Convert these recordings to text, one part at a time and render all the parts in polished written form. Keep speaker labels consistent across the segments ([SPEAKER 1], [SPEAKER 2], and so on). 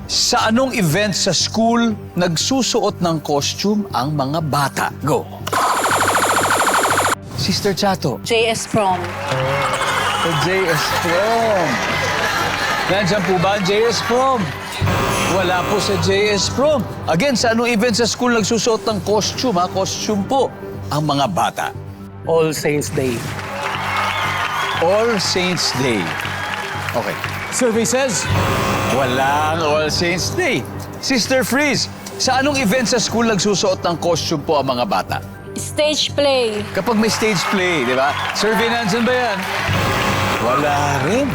[SPEAKER 1] Sa anong event sa school nagsusuot ng costume ang mga bata? Go. Sister Chato.
[SPEAKER 2] JS Prom.
[SPEAKER 1] Sa JS Prom. Nandiyan po ba ang JS Prom? Wala po sa JS Prom. Again, sa anong event sa school nagsusuot ng costume, ha? Costume po ang mga bata.
[SPEAKER 3] All Saints Day.
[SPEAKER 1] All Saints Day. Okay. Survey says, walang All Saints Day. Sister Freeze, sa anong event sa school nagsusuot ng costume po ang mga bata?
[SPEAKER 2] Stage play.
[SPEAKER 1] Kapag may stage play, di ba? Survey nandyan ba yan? Wala rin.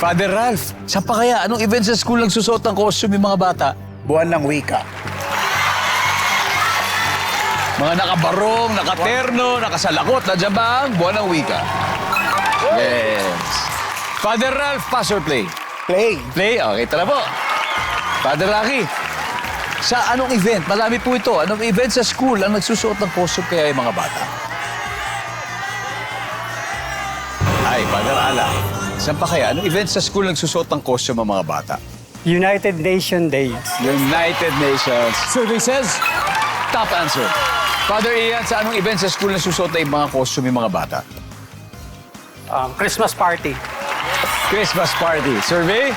[SPEAKER 1] Father Ralph, saan pa kaya? Anong event sa school nagsusuot ng costume yung mga bata?
[SPEAKER 4] Buwan ng wika.
[SPEAKER 1] Mga nakabarong, nakaterno, nakasalakot. Nandiyan ba ang buwan ng wika? Yes. Father Ralph, pass or play?
[SPEAKER 4] Play.
[SPEAKER 1] Play? Okay, tara po. Father Rocky, sa anong event? Malami po ito. Anong event sa school ang nagsusuot ng costume kaya yung mga bata? Ay, Father Ala. Saan pa kaya? Anong event sa school nagsusuot ng costume ang mga bata?
[SPEAKER 3] United Nation Day.
[SPEAKER 1] United Nations. Survey says, top answer. Father Ian, sa anong event sa school nagsusuot ng mga costume yung mga bata?
[SPEAKER 3] Christmas party.
[SPEAKER 1] Christmas party. Survey?